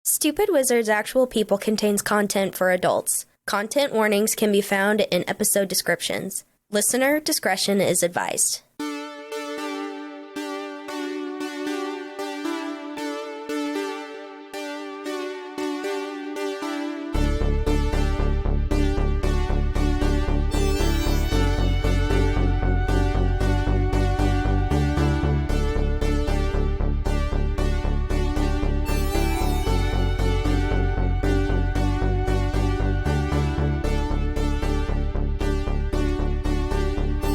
Stupid Wizards Actual People contains content for adults. Content warnings can be found in episode descriptions. Listener discretion is advised.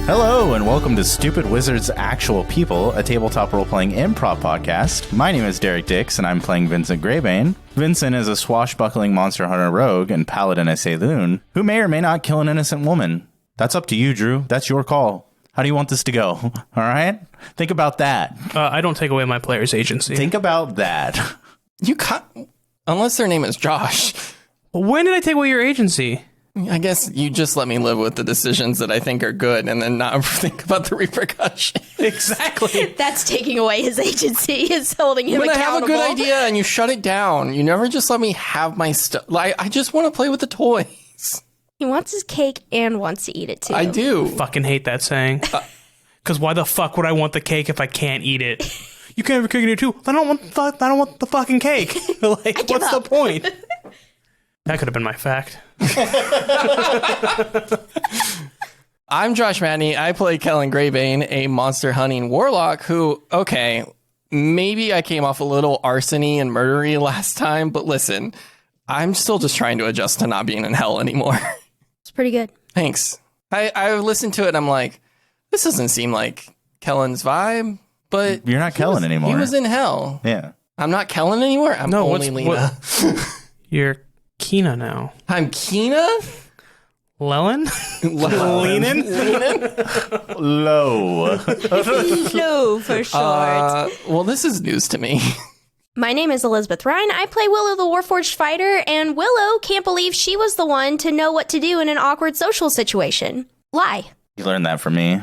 Hello, and welcome to Stupid Wizards Actual People, a tabletop role-playing improv podcast. My name is Derek Dix, and I'm playing Vincent Greybane. Vincent is a swashbuckling monster hunter rogue and paladin at Saloon, who may or may not kill an innocent woman. That's up to you, Drew. That's your call. How do you want this to go? All right? Think about that. I don't take away my player's agency. Think about that. You can't, unless their name is Josh. When did I take away your agency? I guess you just let me live with the decisions that I think are good and then not think about the repercussions. Exactly. That's taking away his agency, is holding him accountable. When I have a good idea and you shut it down, you never just let me have my stuff. Like, I just want to play with the toys. He wants his cake and wants to eat it too. I do. Fucking hate that saying. Because why the fuck would I want the cake if I can't eat it? You can't have a cake in here too. I don't want the fucking cake. Like, what's the point? That could have been my fact. I'm Josh Matney. I play Kellen Greybane, a monster hunting warlock who, okay, maybe I came off a little arsony and murdery last time, but listen, I'm still just trying to adjust to not being in hell anymore. It's pretty good. Thanks. I listened to it and I'm like, this doesn't seem like Kellen's vibe, but... You're not Kellen anymore. He was in hell. Yeah. I'm not Kellen anymore? I'm only Lena. You're Kina now. I'm Kina? Lellen? Leanin? Low. Low for short. Well, this is news to me. My name is Elizabeth Rein. I play Willow the Warforged Fighter, and Willow can't believe she was the one to know what to do in an awkward social situation. Lie. You learned that from me.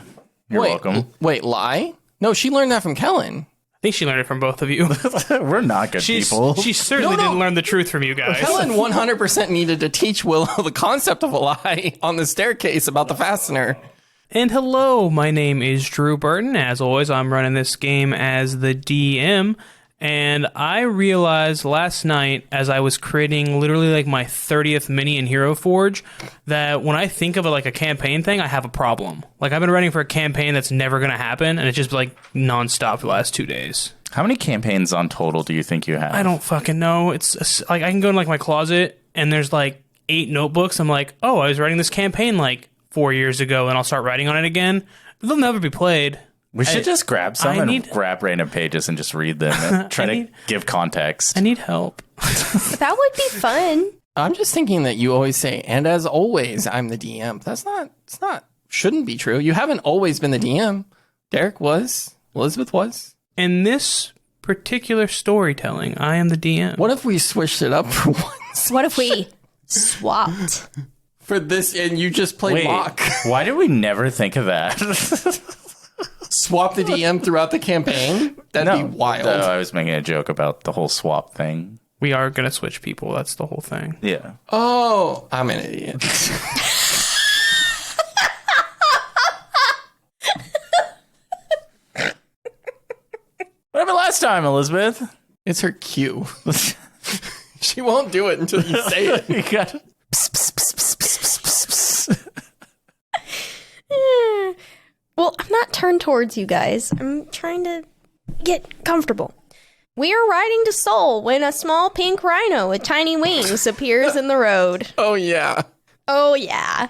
You're welcome. Wait, lie? No, she learned that from Kellen. I think she learned it from both of you. We're not good people. She certainly didn't learn the truth from you guys. Kellen 100% needed to teach Willow the concept of a lie on the staircase about the fastener. And hello, my name is Drew Burton. As always, I'm running this game as the DM. And I realized last night, as I was creating literally like my 30th mini in Hero Forge, that when I think of like a campaign thing, I have a problem. Like, I've been writing for a campaign that's never going to happen, and it's just like nonstop for the last 2 days. How many campaigns on total do you think you have? I don't fucking know. It's like I can go in like my closet, and there's like 8 notebooks. I'm like, oh, I was writing this campaign like 4 years ago, and I'll start writing on it again. They'll never be played. We should just grab some and grab random pages and just read them and try to give context. I need help. That would be fun. I'm just thinking that you always say, and as always, I'm the DM. Shouldn't be true. You haven't always been the DM. Derek was. Elizabeth was. In this particular storytelling, I am the DM. What if we switched it up for once? What if we swapped? For this, and you just play mock. Why did we never think of that? Swap the DM throughout the campaign? That'd be wild. No, I was making a joke about the whole swap thing. We are going to switch people. That's the whole thing. Yeah. Oh, I'm an idiot. What happened last time, Elizabeth? It's her cue. She won't do it until you say it. You got it. Well, I'm not turned towards you guys. I'm trying to get comfortable. We are riding to Seoul when a small pink rhino with tiny wings appears in the road. Oh, yeah. Oh, yeah.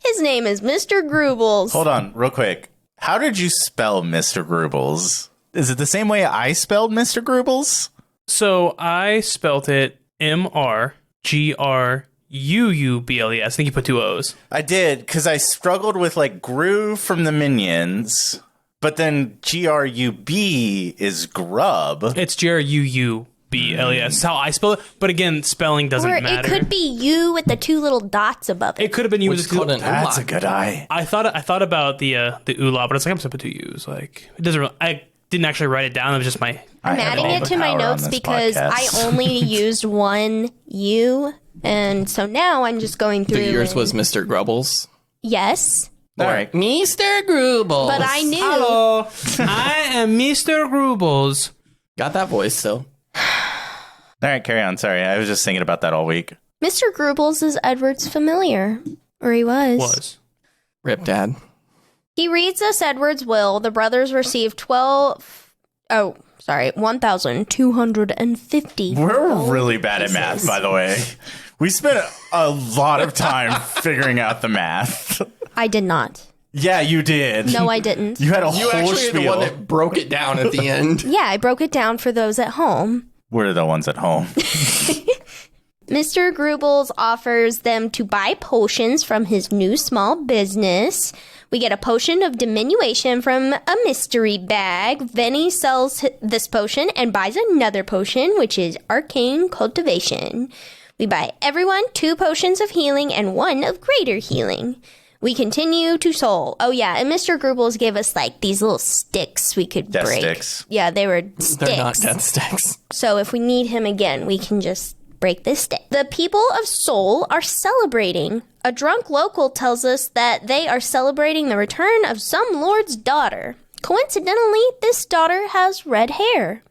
His name is Mr. Groobles. Hold on, real quick. How did you spell Mr. Groobles? Is it the same way I spelled Mr. Groobles? So I spelt it MRGRUUBLES. I think you put 2 O's. I did, because I struggled with, like, Gru from the Minions, but then GRUB is grub. It's GRUUBLES. That's how I spell it. But again, spelling doesn't matter. It could be you with the 2 little dots above it. It could have been you with the 2. That's a good eye. I thought about the ULA, but it's like I'm supposed to put 2 U's. Like, it doesn't really... didn't actually write it down. It was just my... I'm adding it to my notes because I only used one U, and so now I'm just going through. So yours was Mr. Grubbles? Yes. All right. Mr. Grubbles. But I knew. Hello, I am Mr. Grubbles. Got that voice still. All right, carry on. Sorry, I was just thinking about that all week. Mr. Grubbles is Edward's familiar. Or he was. Rip, Dad. He reads us Edward's will. The brothers received 1,250. We're really bad at math, by the way. We spent a lot of time figuring out the math. I did not. Yeah, you did. No, I didn't. You had a You whole actually spiel. are the one that broke it down at the end. Yeah, I broke it down for those at home. We're the ones at home. Mr. Grubbles offers them to buy potions from his new small business. We get a potion of diminution from a mystery bag. Venny sells this potion and buys another potion, which is arcane cultivation. We buy everyone 2 potions of healing and 1 of greater healing. We continue to Seoul. Oh, yeah, and Mr. Grubbles gave us, like, these little sticks we could Death break. sticks. Yeah, they were sticks. They're not death sticks. So if we need him again, we can just break this stick. The people of Seoul are celebrating. A drunk local tells us that they are celebrating the return of some lord's daughter. Coincidentally, this daughter has red hair.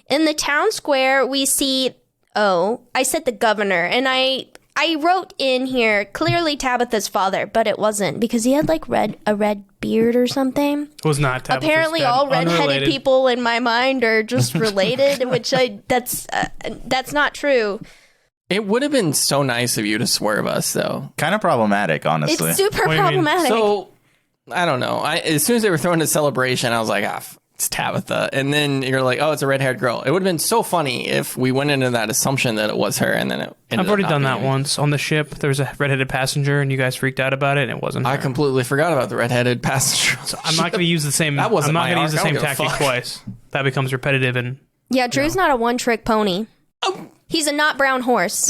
In the town square, we see... Oh, I said the governor, and I wrote in here clearly Tabitha's father, but it wasn't because he had like a red beard or something. It was not Tabitha's Apparently, dad. all redheaded Unrelated. people in my mind are just related, which that's not true. It would have been so nice of you to swerve us, though. Kind of problematic, honestly. It's super What do you mean? problematic. So, I don't know. As soon as they were throwing a celebration, I was like, it's Tabitha. And then you're like, oh, it's a red-haired girl. It would have been so funny if we went into that assumption that it was her, and then it ended I've already up not done that being her. once on the ship. There was a redheaded passenger, and you guys freaked out about it, and it wasn't her. I completely forgot about the red-headed passenger. I'm not going to use the same. That wasn't I'm not my going to use the arc. I same don't give a tactic fuck. twice. That becomes repetitive, and Yeah, Drew's not a one-trick pony. Oh. He's a not brown horse.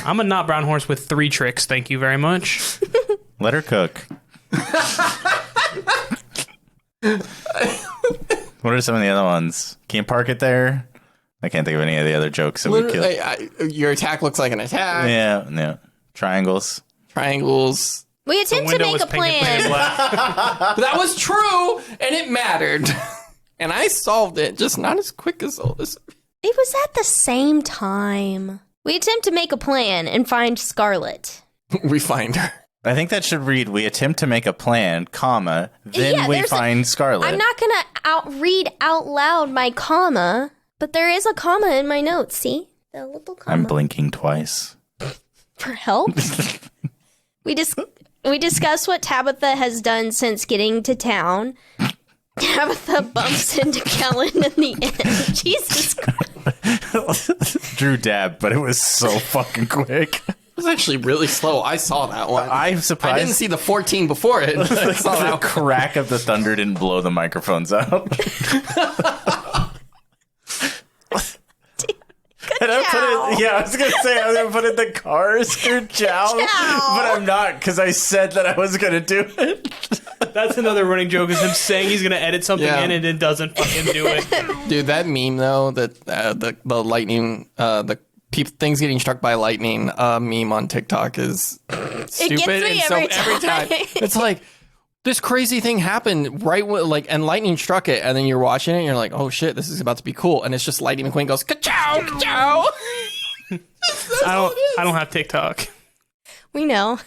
I'm a not brown horse with 3 tricks. Thank you very much. Let her cook. What are some of the other ones? Can you park it there? I can't think of any of the other jokes that we killed. Literally, your attack looks like an attack. Yeah. Triangles. Triangles. We The attempt to window make was a pink and pink and plan. black. But that was true, and it mattered. And I solved it, just not as quick as all this. It was at the same time. We attempt to make a plan and find Scarlet. We find her. I think that should read, we attempt to make a plan, comma, then Yeah, we there's find Scarlet. I'm not gonna read out loud my comma, but there is a comma in my notes. See the little comma. I'm blinking twice. For help. we discuss what Tabitha has done since getting to town. Tabitha bumps into Kellen in the end. Jesus Christ. Drew dabbed, but it was so fucking quick. It was actually really slow. I saw that one. I'm I surprised didn't see the 14 before it. I saw the that. crack of the thunder didn't blow the microphones out. And I put it, I was gonna say I was gonna put in the cars for Chow, but I'm not because I said that I was gonna do it. That's another running joke is him saying he's going to edit something Yeah. in and then doesn't fucking do it. Dude, that meme though, that the lightning, things getting struck by lightning meme on TikTok is stupid. me and every time. It's like this crazy thing happened right when, and lightning struck it, and then you're watching it and you're like, oh shit, this is about to be cool, and it's just Lightning McQueen goes ka-chow, ka-chow. I don't have TikTok. We know.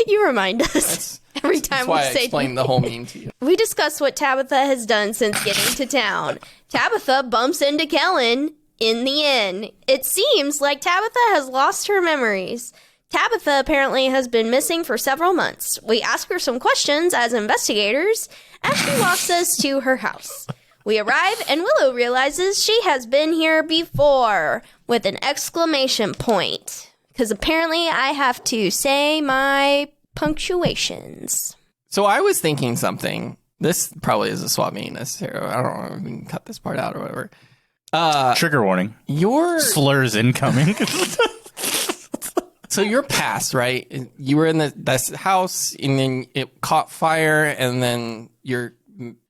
You remind us every time That's why I we say. explained the whole meme to you. We discuss what Tabitha has done since getting to town. Tabitha bumps into Kellen in the inn. It seems like Tabitha has lost her memories. Tabitha apparently has been missing for several months. We ask her some questions as investigators as she walks us to her house. We arrive and Willow realizes she has been here before with an exclamation point. Because apparently I have to say my punctuations. So I was thinking something. This probably is a swap meeting necessarily. I don't know if we can cut this part out or whatever. Trigger warning. Your Slurs incoming. So your past, right? You were in this house, and then it caught fire, and then your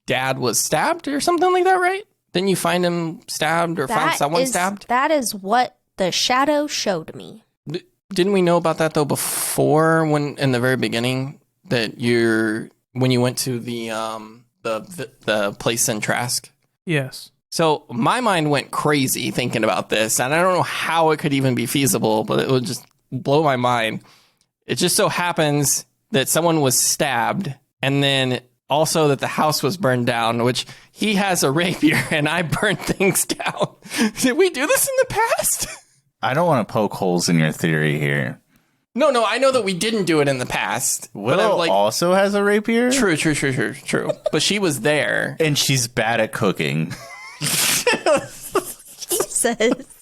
dad was stabbed or something like that, right? Didn't you find him stabbed or found someone stabbed? That is what the shadow showed me. Didn't we know about that though before, when in the very beginning, that when you went to the place in Trask? Yes. So my mind went crazy thinking about this, and I don't know how it could even be feasible, but it would just blow my mind. It just so happens that someone was stabbed, and then also that the house was burned down, which he has a rapier, and I burned things down. Did we do this in the past? I don't want to poke holes in your theory here. No, I know that we didn't do it in the past. Willow also has a rapier? True. But she was there. And she's bad at cooking. Jesus.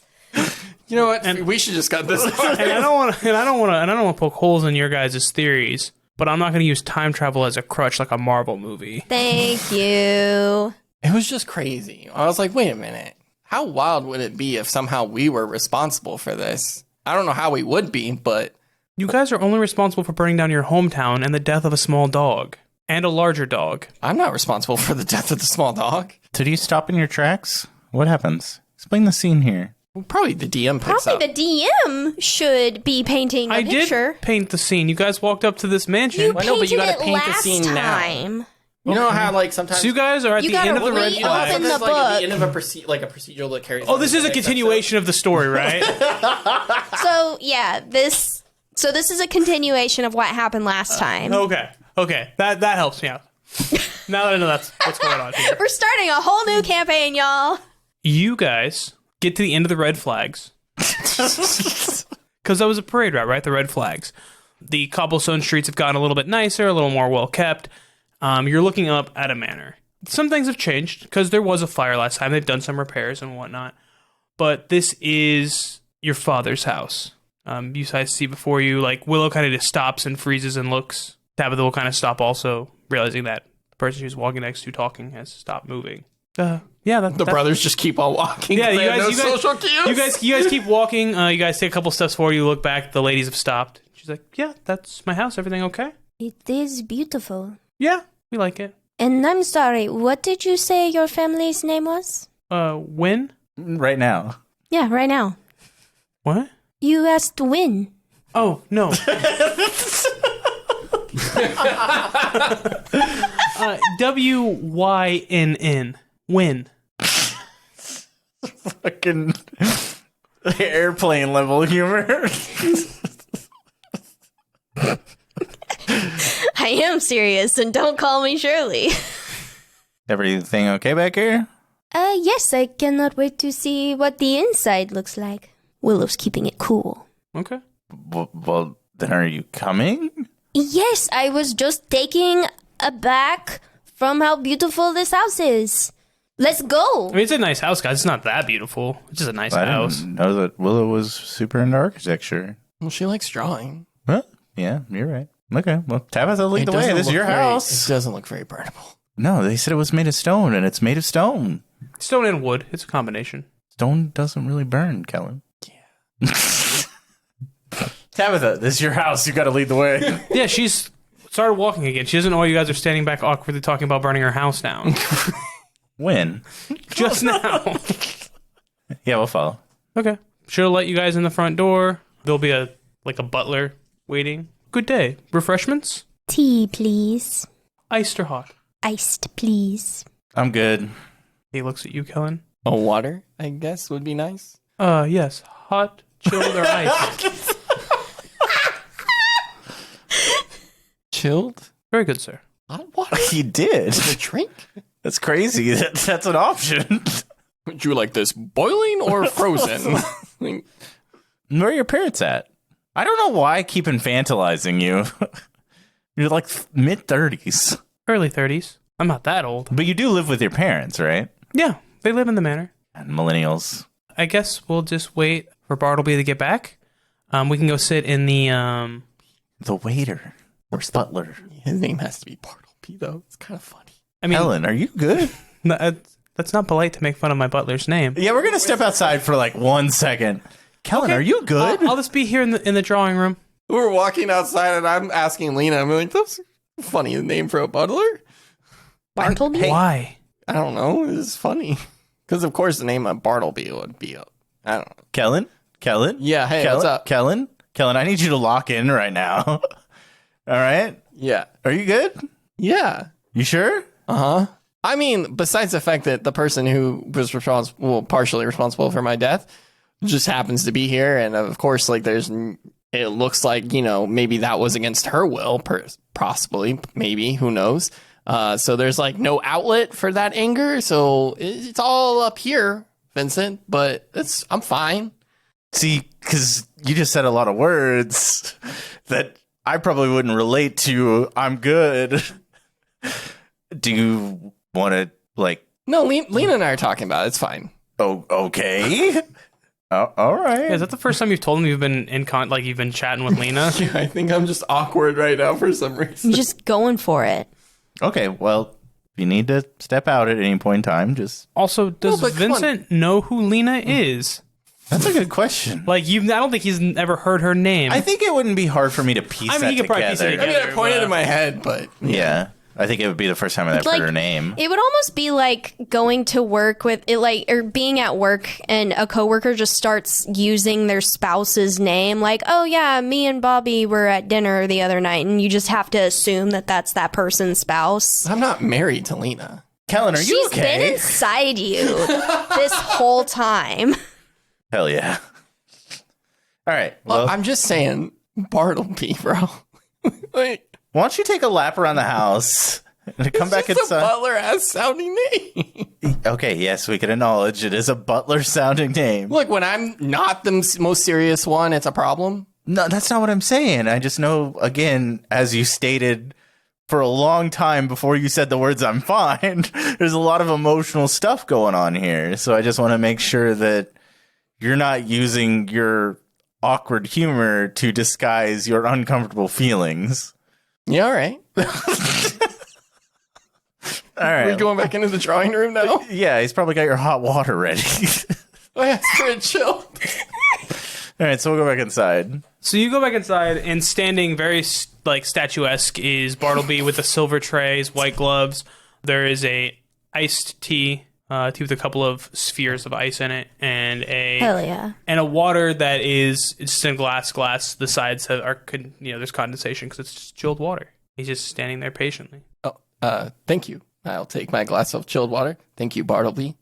You know what? And we should just cut this part. And I don't want to poke holes in your guys' theories, but I'm not going to use time travel as a crutch like a Marvel movie. Thank you. It was just crazy. I was like, wait a minute. How wild would it be if somehow we were responsible for this? I don't know how we would be, but... You guys are only responsible for burning down your hometown and the death of a small dog. And a larger dog. I'm not responsible for the death of the small dog. Did you stop in your tracks? What happens? Explain the scene here. Well, probably the DM picks up. Probably the DM should be painting a picture. I did paint the scene. You guys walked up to this mansion. You I know, but you painted gotta it paint the last scene time. now. You know how like sometimes So you guys are at You the end of gotta the red reopen flag. the like at the book. end of a procedural that carries. Oh, this is a continuation of the story, right? So yeah, this is a continuation of what happened last time. Okay. That helps me out. Now that I know that's what's going on here. We're starting a whole new campaign, y'all. You guys get to the end of the red flags. Because that was a parade route, right? The red flags. The cobblestone streets have gotten a little bit nicer, a little more well kept. You're looking up at a manor. Some things have changed because there was a fire last time. They've done some repairs and whatnot. But this is your father's house. You guys see before you, like, Willow kind of just stops and freezes and looks. Tabitha will kind of stop also, realizing that the person who's walking next to talking has stopped moving. The brothers just keep on walking. Yeah, you guys, social cues. You guys keep walking. You guys take a couple steps forward. You look back. The ladies have stopped. She's like, "Yeah, that's my house. Everything okay?" It is beautiful. Yeah, we like it. And I'm sorry, what did you say your family's name was? When? Right now. Yeah, right now. What? You asked when. Oh, no. WYNN. Win. Fucking airplane level humor. I am serious, and don't call me Shirley. Everything okay back here? Yes, I cannot wait to see what the inside looks like. Willow's keeping it cool. Okay. Well, then are you coming? Yes, I was just taking a back from how beautiful this house is. Let's go. I mean, it's a nice house, guys. It's not that beautiful. It's just a nice I house. didn't know that Willow was super into architecture. Well, she likes drawing. Huh? Yeah, you're right. Okay, well, Tabitha, lead the way. This is your house. It doesn't look very burnable. No, they said it was made of stone, and it's made of stone. Stone and wood. It's a combination. Stone doesn't really burn, Kellen. Yeah. Tabitha, this is your house. You got to lead the way. Yeah, she's started walking again. She doesn't know why you guys are standing back awkwardly talking about burning her house down. When? Just now. Yeah, we'll follow. Okay. She'll let you guys in the front door. There'll be a butler waiting. Good day. Refreshments? Tea, please. Iced or hot? Iced, please. I'm good. He looks at you, Kellen. A water, I guess, would be nice. Yes. Hot, chilled, or iced? Chilled? Very good, sir. Hot water? He did. A drink? That's crazy. That's an option. Would you like this boiling or frozen? Where are your parents at? I don't know why I keep infantilizing you. You're like mid-30s. Early 30s. I'm not that old. But you do live with your parents, right? Yeah, they live in the manor. And millennials. I guess we'll just wait for Bartlebee to get back. We can go sit in the... The waiter. Or butler. His name has to be Bartlebee, though. It's kind of funny. I mean, Kellen, are you good? That's not polite to make fun of my butler's name. Yeah, we're going to step outside for like 1 second. Kellen, are you good? I'll just be here in the drawing room. We're walking outside, and I'm asking Lena, I'm like, that's a funny name for a butler. Bartleby? Why? I don't know. It's funny. Because, of course, the name of Bartlebee would be, I don't know. Kellen? Yeah, hey, Kellen? what's up? Kellen, I need you to lock in right now. All right? Yeah. Are you good? Yeah. You sure? Uh-huh. I mean, besides the fact that the person who was partially responsible for my death just happens to be here, and of course, like, it looks like, maybe that was against her will, possibly, maybe, who knows. So there's, like, no outlet for that anger, so it's all up here, Vincent, but I'm fine. See, because you just said a lot of words that I probably wouldn't relate to. I'm good. Do you want to, like... No, Lena and I are talking about it. It's fine. Oh, okay. Oh, all right. Yeah, is that the first time you've told him you've been you've been chatting with Lena? Yeah, I think I'm just awkward right now for some reason. Just going for it. Okay, well, if you need to step out at any point in time, just... Also, does but come Vincent know who Lena is? That's a good question. Like, I don't think he's ever heard her name. I think it wouldn't be hard for me to piece that he could probably piece it together. together. I pointed in my head, but... Yeah. I think it would be the first time I've heard her name. It would almost be like going to work with it, or being at work and a coworker just starts using their spouse's name, like, oh yeah, me and Bobby were at dinner the other night, and you just have to assume that that's that person's spouse. I'm not married to Lena. Kellen, are you She's okay? been inside you this whole time. Hell yeah. All right. Well, I'm just saying, Bartlebee, bro. Like, why don't you take a lap around the house and come back it's inside? a butler-ass sounding name. Okay, yes, we can acknowledge it is a butler sounding name. Look, when I'm not the most serious one, it's a problem. No, that's not what I'm saying. I just know, again, as you stated for a long time before you said the words I'm fine, there's a lot of emotional stuff going on here. So I just want to make sure that you're not using your awkward humor to disguise your uncomfortable feelings. Yeah, all right. All right. We're going back into the drawing room now? Yeah, he's probably got your hot water ready. I asked for it chilled. All right, so we'll go back inside. So you go back inside, and standing very statuesque is Bartlebee with a silver tray, his white gloves. There is a iced tea with a couple of spheres of ice in it, and Hell yeah. and a water that is just in glass. The sides there's condensation because it's just chilled water. He's just standing there patiently. Oh, thank you. I'll take my glass of chilled water. Thank you, Bartlebee.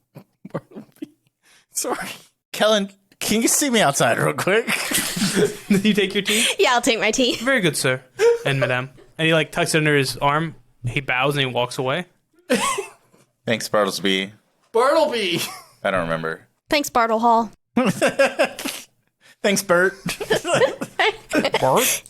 Sorry. Kellen, can you see me outside real quick? You take your tea? Yeah, I'll take my tea. Very good, sir. And madame. And he tucks it under his arm. He bows and he walks away. Thanks, Bartleby. Bartlebee! I don't remember. Thanks, Bartle Hall. Thanks, Bert. Bart?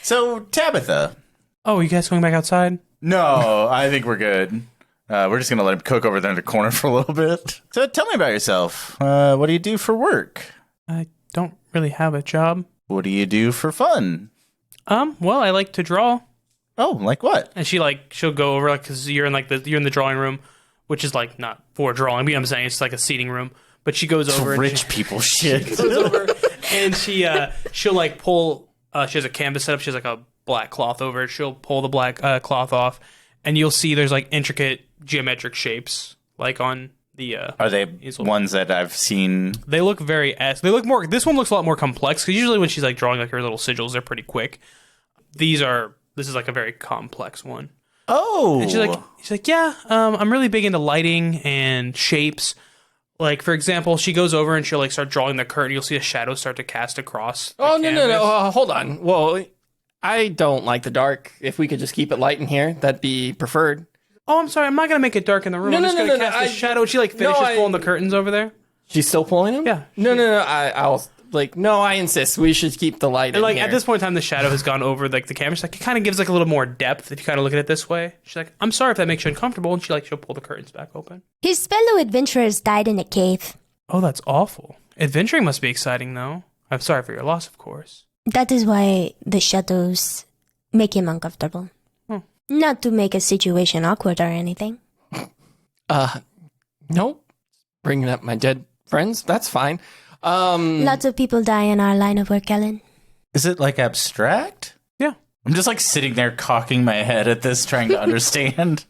So, Tabitha. Oh, you guys going back outside? No, I think we're good. We're just going to let him cook over there in the corner for a little bit. So tell me about yourself. What do you do for work? I don't really have a job. What do you do for fun? Well, I like to draw. Oh, like what? And she'll go over because you're in the drawing room, which is not for drawing. But I'm saying it's like a seating room. But she goes over. Rich people shit. She goes over and she'll pull. She has a canvas set up. She has a black cloth over it. She'll pull the black cloth off, and you'll see there's intricate geometric shapes on the. Are they easel. Ones that I've seen? They look they look more. This one looks a lot more complex because usually when she's drawing her little sigils, they're pretty quick. This is a very complex one. Oh, And she's like, yeah, I'm really big into lighting and shapes. For example, she goes over and she'll start drawing the curtain. You'll see a shadow start to cast across. Oh, no. Hold on. Well, I don't like the dark. If we could just keep it light in here, that'd be preferred. Oh, I'm sorry. I'm not going to make it dark in the room. I'm just going to cast a shadow. She finishes pulling the curtains over there. She's still pulling them? Yeah. No. I insist. We should keep the light in here. At this point in time, the shadow has gone over the camera. She's it kind of gives a little more depth if you kind of look at it this way. She's like, I'm sorry if that makes you uncomfortable. And she'll pull the curtains back open. His fellow adventurers died in a cave. Oh, that's awful. Adventuring must be exciting, though. I'm sorry for your loss, of course. That is why the shadows make him uncomfortable. Not to make a situation awkward or anything. Nope. Bringing up my dead friends, that's fine. Lots of people die in our line of work, Kellen. Is it abstract? Yeah. I'm just sitting there cocking my head at this, trying to understand.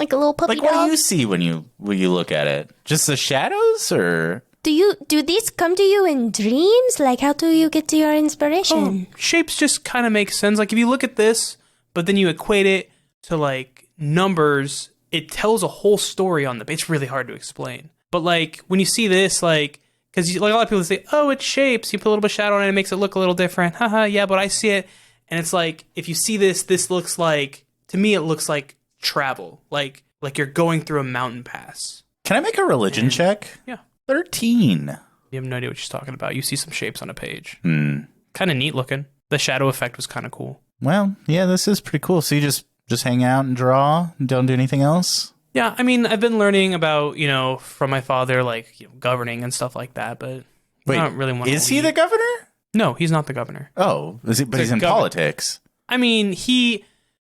Like a little puppy Like, dog? what do you see when you look at it? Just the shadows, or? Do these come to you in dreams? Like, how do you get to your inspiration? Shapes just kind of make sense. Like, if you look at this, but then you equate it to, like, numbers, it tells a whole story on the page. It's really hard to explain. But, like, when you see this, like, because like a lot of people say, oh, it's shapes. You put a little bit of shadow on it, it makes it look a little different. Haha, yeah, but I see it. And it's like, if you see this looks like, to me, it looks like travel. Like you're going through a mountain pass. Can I make a religion check? Yeah. 13. You have no idea what she's talking about. You see some shapes on a page. Hmm. Kind of neat looking. The shadow effect was kind of cool. Well, yeah, this is pretty cool. So you just hang out and draw and don't do anything else? Yeah, I mean, I've been learning about, from my father, like, governing and stuff like that, but Wait, I don't really want to is he the governor? No, he's not the governor. Oh, is he? But he's in politics. I mean,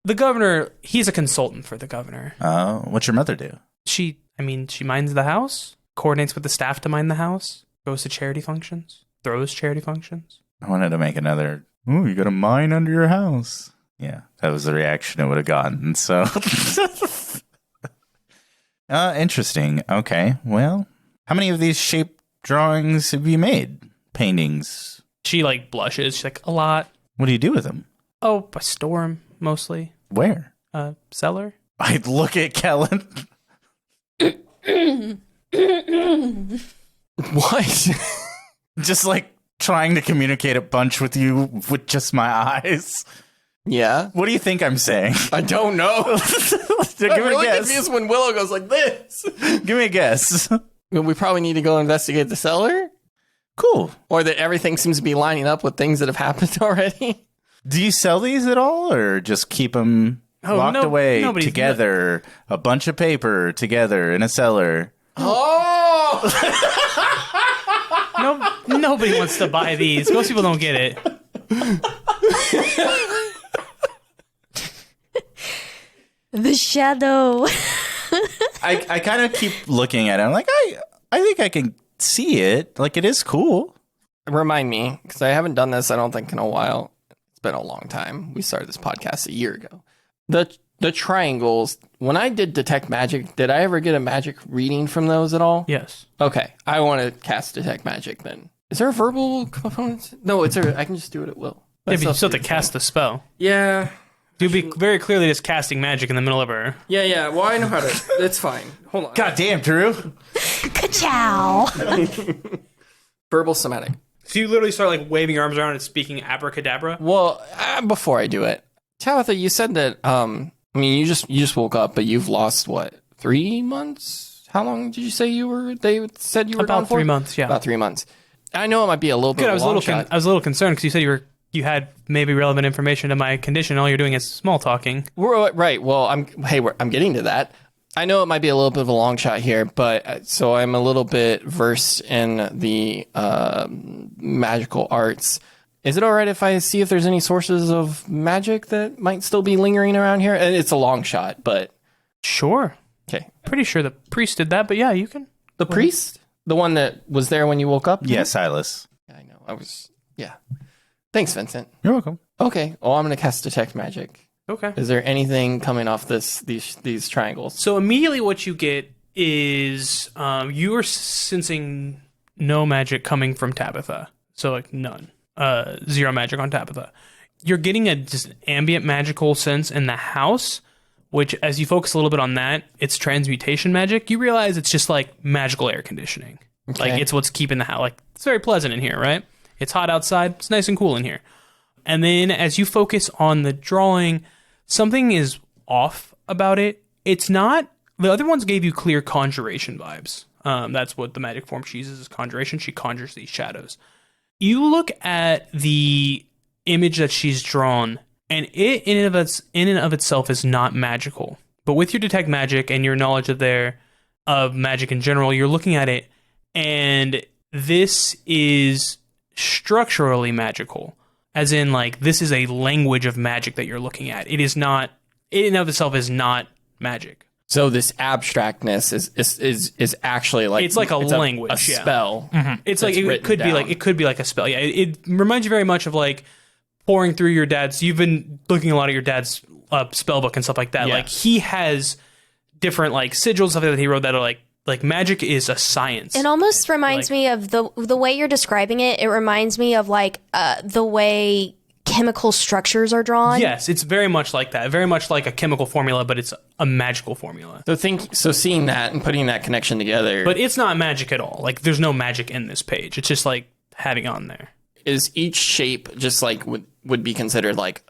the governor, he's a consultant for the governor. Oh, what's your mother do? She minds the house, coordinates with the staff to mind the house, goes to charity functions, throws charity functions. I wanted to make another, ooh, you got a mine under your house. Yeah, that was the reaction it would have gotten. So, interesting. Okay, well, how many of these shape drawings have you made? Paintings? She, like, blushes. She's like, a lot. What do you do with them? Oh, I store them, mostly. Where? Cellar. I'd look at Kellen. What? Just like trying to communicate a bunch with you with just my eyes. Yeah. What do you think I'm saying? I don't know. Give I'm me really a guess. confused when Willow goes like this. Give me a guess. We probably need to go investigate the cellar. Cool. Or that everything seems to be lining up with things that have happened already. Do you sell these at all, or just keep them locked away together? A bunch of paper together in a cellar. Oh! Nobody wants to buy these. Most people don't get it. The shadow. I kind of keep looking at it. I'm like, I think I can see it. Like, it is cool. Remind me, because I haven't done this, I don't think, in a while. It's been a long time. We started this podcast a year ago. The triangles, when I did detect magic, did I ever get a magic reading from those at all? Yes. Okay, I want to cast detect magic then. Is there a verbal component? No, I can just do it at will. Yeah, but you still have to cast the spell. Yeah. You'd be very clearly just casting magic in the middle of her. Yeah. Well, I know how to. It's fine. Hold on. God damn, Drew. Ka-chow. Verbal somatic. So you literally start like waving your arms around and speaking abracadabra? Well, before I do it, Tabitha, you said that. You just woke up, but you've lost what, 3 months? How long did you say you were? They said you were about gone for? 3 months. Yeah, about 3 months. I know it might be a little bit. Good. Of a long shot. I was a little concerned because you said you had maybe relevant information to my condition. All you're doing is small talking. Right. Well, I'm getting to that. I know it might be a little bit of a long shot here, but so I'm a little bit versed in the magical arts. Is it all right if I see if there's any sources of magic that might still be lingering around here? And it's a long shot, but Sure. okay. Pretty sure the priest did that, but yeah, you can. The priest, the one that was there when you woke up. Yeah, Silas. I know. Yeah. Thanks, Vincent. You're welcome. Okay. Well, I'm gonna cast detect magic. Okay. Is there anything coming off these triangles? So immediately what you get is you are sensing no magic coming from Tabitha. So like none. Zero magic on Tabitha. You're getting just an ambient magical sense in the house, which as you focus a little bit on that, it's transmutation magic. You realize it's just like magical air conditioning. Okay. Like it's what's keeping the house, like it's very pleasant in here, right? It's hot outside. It's nice and cool in here. And then as you focus on the drawing, something is off about it. It's not, the other ones gave you clear conjuration vibes. That's what the magic form she uses is conjuration. She conjures these shadows. You look at the image that she's drawn, and it in and of itself is not magical. But with your detect magic and your knowledge of magic in general, you're looking at it, and this is structurally magical. As in, like, this is a language of magic that you're looking at. It is not, in and of itself is not magic. So this abstractness is actually like it's like a language, a spell. Mm-hmm. It's like it could be like a spell. Yeah, it reminds you very much of like pouring through your dad's. You've been looking a lot at your dad's spell book and stuff like that. Yeah. Like he has different like sigils, stuff that he wrote that are like magic is a science. It almost reminds me of the way you're describing it. It reminds me of like the way chemical structures are drawn. Yes, it's very much like that. Very much like a chemical formula, but it's a magical formula. So seeing that and putting that connection together. But it's not magic at all. Like there's no magic in this page. It's just like having on there. Is each shape just like would be considered like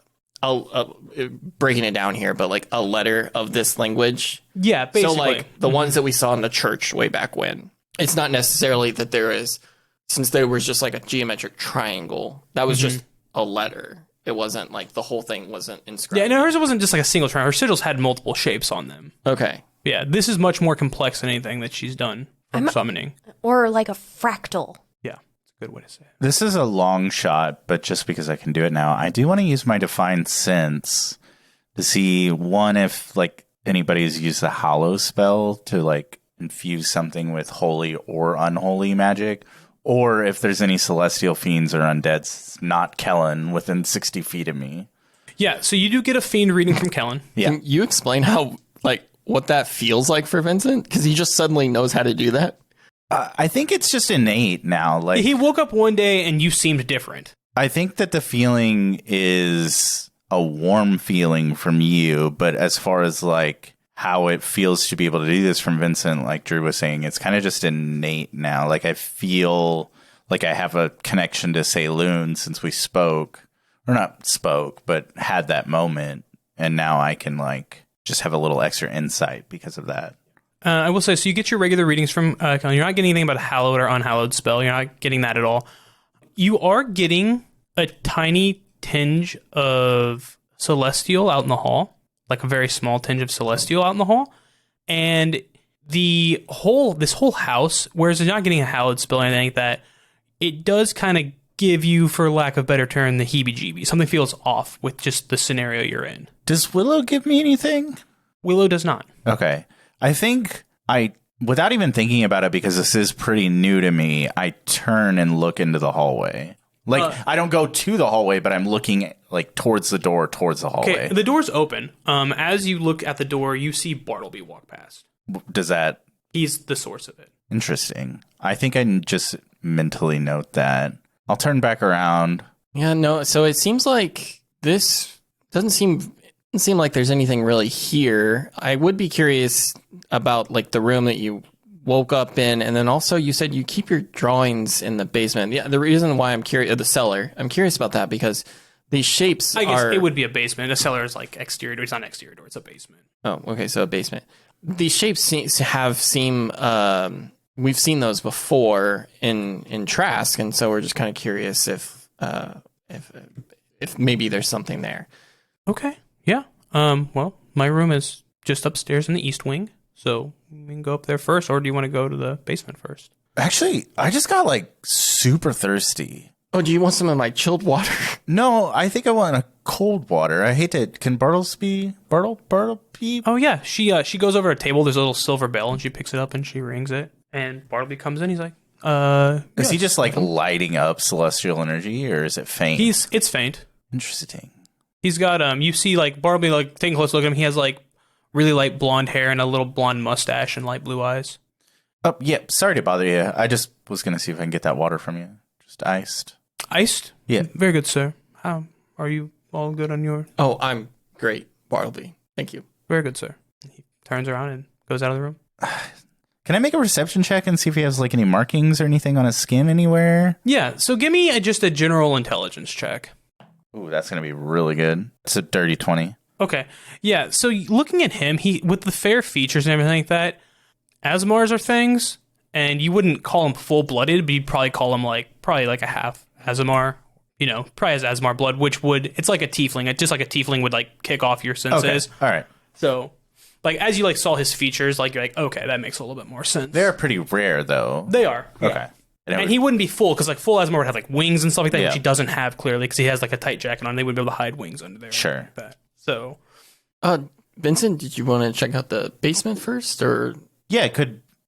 breaking it down here, but like a letter of this language? Yeah, basically. So like the ones that we saw in the church way back when. It's not necessarily that there is, since there was just like a geometric triangle, that was just a letter. It wasn't like the whole thing wasn't inscribed. Yeah, no, hers wasn't just like a single triangle. Her sigils had multiple shapes on them. Okay. Yeah, this is much more complex than anything that she's done from summoning. Or like a fractal. Yeah, it's a good way to say it. This is a long shot, but just because I can do it now, I do want to use my Divine Sense to see, one, if like anybody's used the Hallow spell to like infuse something with holy or unholy magic, or if there's any celestial fiends or undeads, not Kellen, within 60 feet of me. Yeah, so you do get a fiend reading from Kellen. Yeah. Can you explain how, like, what that feels like for Vincent? Because he just suddenly knows how to do that. I think it's just innate now. Like, He woke up one day and you seemed different. I think that the feeling is a warm feeling from you, but as far as like how it feels to be able to do this from Vincent, like Drew was saying, it's kind of just innate now. Like I feel like I have a connection to Saloon since we spoke, or not spoke, but had that moment. And now I can like just have a little extra insight because of that. I will say, so you get your regular readings from Kellen. You're not getting anything about a hallowed or unhallowed spell. You're not getting that at all. You are getting a tiny tinge of celestial out in the hall. Like a very small tinge of celestial out in the hall. And this whole house, whereas you're not getting a hallowed spell or anything like that, it does kind of give you, for lack of a better term, the heebie-jeebies. Something feels off with just the scenario you're in. Does Willow give me anything? Willow does not. Okay. I think without even thinking about it, because this is pretty new to me, I turn and look into the hallway. Like, I don't go to the hallway, but I'm looking like towards the door, towards the hallway. Okay, the door's open. As you look at the door, you see Bartlebee walk past. Does that... He's the source of it. Interesting. I think I can just mentally note that. I'll turn back around. Yeah, no. So it seems like this doesn't seem like there's anything really here. I would be curious about like the room that you woke up in, and then also you said you keep your drawings in the basement. Yeah, the reason why I'm curious, the cellar. I'm curious about that because these shapes I guess it would be a basement. A cellar is like exterior door. It's not an exterior door. It's a basement. Oh, okay. So a basement. These shapes seem. We've seen those before in Trask, and so we're just kind of curious if maybe there's something there. Okay. Yeah. Well, my room is just upstairs in the east wing, so we can go up there first, or do you want to go to the basement first? Actually, I just got like super thirsty. Oh, do you want some of my chilled water? No, I think I want a cold water. I hate to... Can Bartlebee? Oh, yeah. She goes over a table. There's a little silver bell, and she picks it up, and she rings it. And Bartlebee comes in. He's like, Is he just like lighting up celestial energy, or is it faint? It's faint. Interesting. He's got, you see, like, Bartlebee, like, taking a close look at him. He has, like, really light blonde hair and a little blonde mustache and light blue eyes. Oh, yeah. Sorry to bother you. I just was going to see if I can get that water from you. Just iced. Iced? Yeah. Very good, sir. How are you all good on your... Oh, I'm great, Bartlebee. Thank you. Very good, sir. He turns around and goes out of the room. Can I make a reception check and see if he has like any markings or anything on his skin anywhere? Yeah, so give me just a general intelligence check. Ooh, that's going to be really good. It's a dirty 20. Okay. Yeah, so looking at him, he with the fair features and everything like that, Asmars are things, and you wouldn't call him full-blooded, but you'd probably call him probably like a half Asmar. You know, probably has Asmar blood, which it's like a tiefling. Just like a tiefling would like kick off your senses. Okay. All right. So, like, as you like saw his features, like you're like, okay, that makes a little bit more sense. They're pretty rare, though. They are. Okay. Yeah. And he wouldn't be full, because like full Asmar would have like wings and stuff like that, Yeah. which he doesn't have clearly, because he has like a tight jacket on. They wouldn't be able to hide wings under there. Sure. Like that. So, Vincent, did you want to check out the basement first, or Yeah,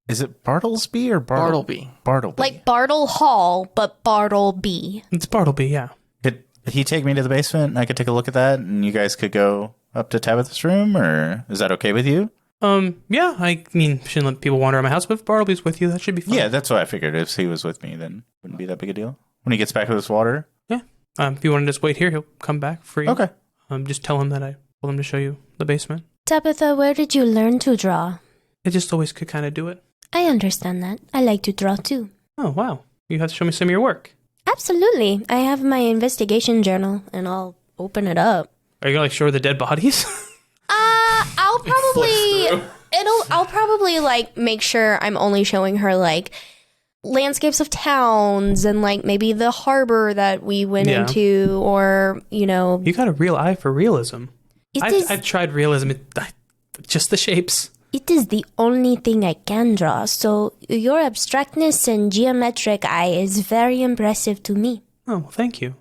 is it Bartlesby or Bartlebee? Bartleby. Like Bartle Hall, but Bartlebee. it's Bartlebee, yeah. Could he take me to the basement and I could take a look at that and you guys could go up to Tabitha's room, or is that okay with you? Yeah, I mean, shouldn't let people wander around my house, but if Bartlebee's with you, that should be fine. Yeah, that's what I figured. If he was with me, then it wouldn't be that big a deal. When he gets back with his water? Yeah. If you want to just wait here, he'll come back free. Okay. Just tell him that I told him to show you the basement. Tabitha, where did you learn to draw? I just always could kind of do it. I understand that. I like to draw too. Oh, wow. You have to show me some of your work. Absolutely. I have my investigation journal, and I'll open it up. Are you going to show her the dead bodies? I'll probably like make sure I'm only showing her like landscapes of towns and like maybe the harbor that we went into, or You got a real eye for realism. I've tried realism, just the shapes. It is the only thing I can draw, so your abstractness and geometric eye is very impressive to me. Oh, well, thank you.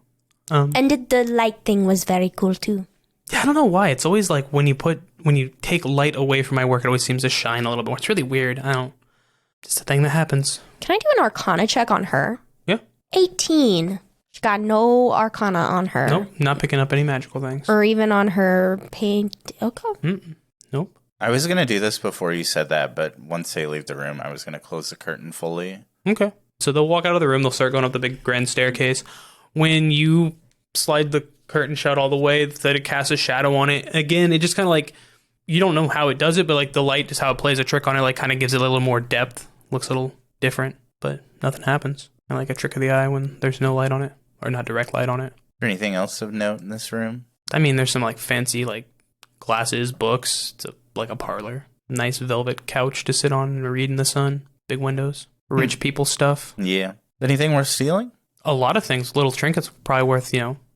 And the light thing was very cool too. Yeah, I don't know why. It's always like when you take light away from my work, it always seems to shine a little bit more. It's really weird. Just a thing that happens. Can I do an Arcana check on her? Yeah. 18. She got no Arcana on her. Nope, not picking up any magical things. Or even on her paint. Okay. Nope. I was going to do this before you said that, but once they leave the room, I was going to close the curtain fully. Okay. So they'll walk out of the room. They'll start going up the big grand staircase. When you slide the curtain shut all the way, that it casts a shadow on it. Again, it just kind of like, you don't know how it does it, but like the light, just how it plays a trick on it, like kind of gives it a little more depth. Looks a little different, but nothing happens. Kind of like a trick of the eye when there's no light on it, or not direct light on it. Is there anything else of note in this room? I mean, there's some like fancy like glasses, books. It's like a parlor. Nice velvet couch to sit on and read in the sun. Big windows. Rich people stuff. Yeah. Anything worth stealing? A lot of things. Little trinkets probably worth,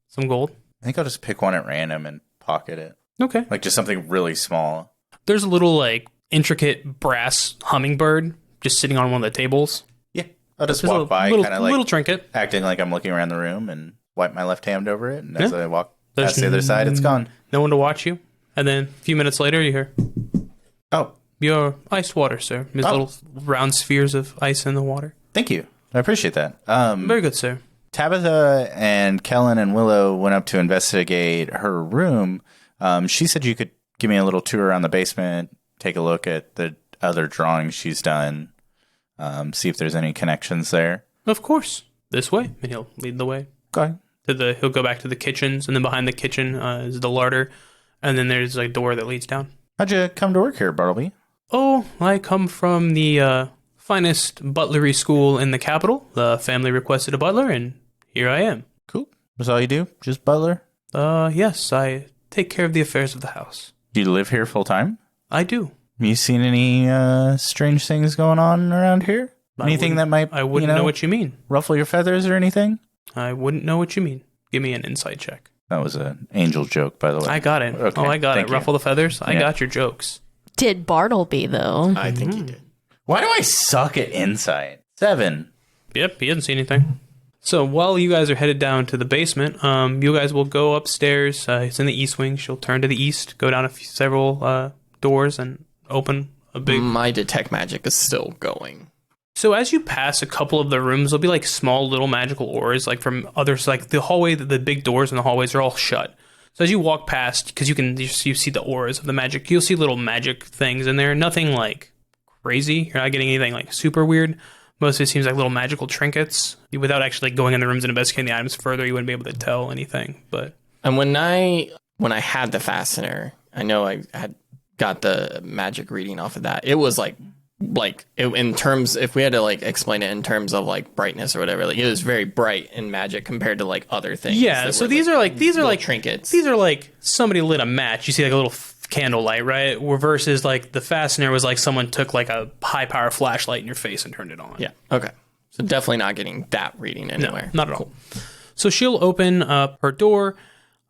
some gold. I think I'll just pick one at random and pocket it. Okay. Like just something really small. There's a little like intricate brass hummingbird just sitting on one of the tables. Yeah. I'll just walk by, kind of like little trinket, acting like I'm looking around the room and wipe my left hand over it. And as Yeah. I walk past the other side, it's gone. No one to watch you. And then a few minutes later, you hear, Oh, your iced water, sir. There's little round spheres of ice in the water. thank you. I appreciate that. Very good, sir. Tabitha and Kellen and Willow went up to investigate her room. She said you could give me a little tour around the basement, take a look at the other drawings she's done, see if there's any connections there. Of course. This way. And he'll lead the way. Go ahead. He'll go back to the kitchens, and then behind the kitchen is the larder, and then there's a door that leads down. How'd you come to work here, Bartlebee? Oh, I come from the finest butlery school in the capital. The family requested a butler, and here I am. Cool. That's all you do? Just butler? Yes, I take care of the affairs of the house. Do you live here full time? I do. You seen any strange things going on around here? Anything that might, I wouldn't know what you mean. ruffle your feathers or anything? I wouldn't know what you mean. Give me an insight check. That was an angel joke, by the way. I got it. Okay, I got thank it. you. Ruffle the feathers. I Yeah. got your jokes. Did Bartleby, though? I think he did. Why do I suck at insight? 7. Yep, he didn't see anything. So while you guys are headed down to the basement, you guys will go upstairs. It's in the east wing. She'll turn to the east, go down several doors, and open a big... My detect magic is still going. So as you pass a couple of the rooms, there'll be like small little magical auras, like from others, like the hallway, the big doors in the hallways are all shut. So as you walk past, because you see the auras of the magic, you'll see little magic things in there. Nothing like crazy. You're not getting anything like super weird. Most of it seems like little magical trinkets. Without actually going in the rooms and investigating the items further, you wouldn't be able to tell anything. But And when I had the fastener, I know I had got the magic reading off of that. It was in terms, if we had to like explain it in terms of like brightness or whatever, like it was very bright in magic compared to like other things. yeah, so these are like trinkets. These are like somebody lit a match. You see like a little candlelight, right? Versus like the fastener was like someone took like a high power flashlight in your face and turned it on. Yeah. Okay. So definitely not getting that reading anywhere. No, not at all. So she'll open up her door.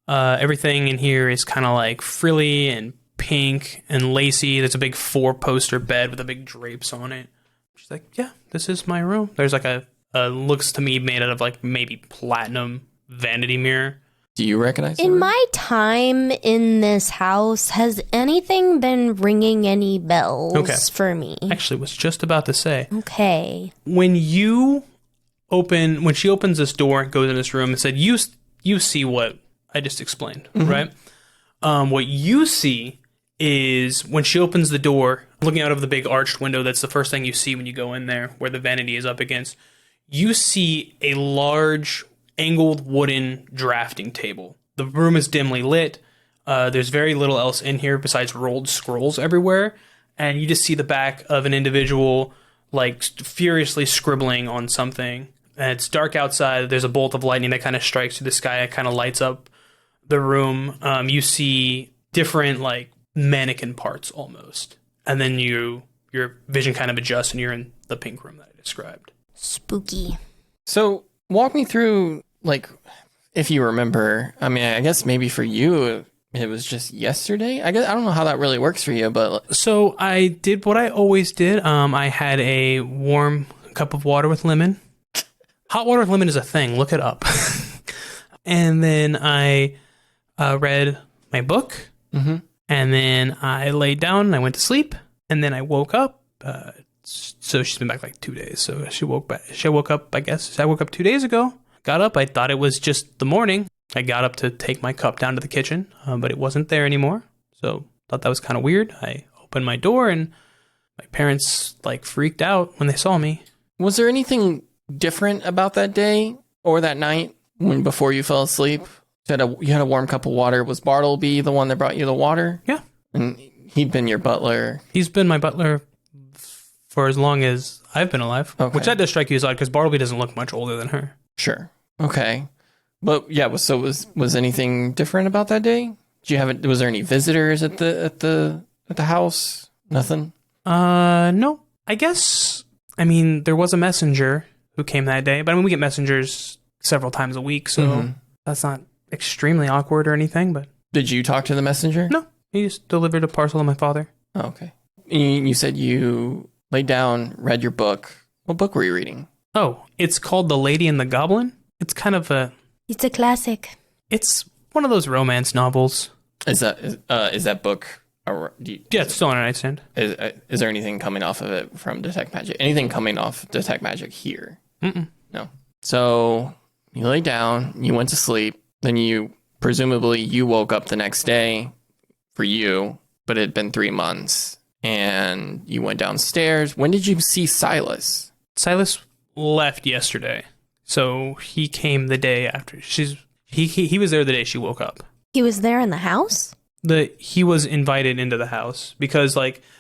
Everything in here is kind of like frilly and pink and lacy. There's a big 4-poster bed with a big drapes on it. She's like, yeah, this is my room. There's like a looks to me made out of like maybe platinum vanity mirror. Do you recognize In the room? my time in this house, has anything been ringing any bells for me? Actually, was just about to say, Okay. when she opens this door and goes in this room and said, you see what I just explained, right? What you see is when she opens the door, looking out of the big arched window, that's the first thing you see when you go in there, where the vanity is up against. You see a large angled wooden drafting table. The room is dimly lit. There's very little else in here besides rolled scrolls everywhere. And you just see the back of an individual like furiously scribbling on something. And it's dark outside. There's a bolt of lightning that kind of strikes through the sky. It kind of lights up the room. You see different like mannequin parts almost. And then your vision kind of adjusts and you're in the pink room that I described. Spooky. So walk me through, like, if you remember. I mean, I guess maybe for you, it was just yesterday. I don't know how that really works for you, but So I did what I always did. I had a warm cup of water with lemon. Hot water with lemon is a thing. Look it up. And then I read my book. Mm-hmm. And then I laid down and I went to sleep. And then I woke up. So she's been back like 2 days. So she woke up, I guess. I woke up 2 days ago. Got up. I thought it was just the morning. I got up to take my cup down to the kitchen, but it wasn't there anymore. So thought that was kind of weird. I opened my door and my parents like freaked out when they saw me. was there anything different about that day or that night before you fell asleep? You had a warm cup of water. Was Bartlebee the one that brought you the water? Yeah. And he'd been your butler. He's been my butler for as long as I've been alive. Okay. Which that does strike you as odd because Bartlebee doesn't look much older than her. Sure. Okay. But yeah, was anything different about that day? Was there any visitors at the house? Nothing? No. I guess, there was a messenger who came that day, but we get messengers several times a week, so that's not extremely awkward or anything, but... Did you talk to the messenger? No. He just delivered a parcel to my father. Oh, okay. You said you laid down, read your book. What book were you reading? Oh, it's called The Lady and the Goblin. It's kind of It's a classic. It's one of those romance novels. Is that book? Yeah, it's still on our nightstand. Is there anything coming off of it from Detect Magic? Anything coming off Detect Magic here? Mm-mm. No. So you lay down, you went to sleep, then presumably you woke up the next day for you, but it had been 3 months, and you went downstairs. When did you see Silas? Silas left yesterday, so he came the day after. He was there the day she woke up. He was there in the house? He was invited into the house because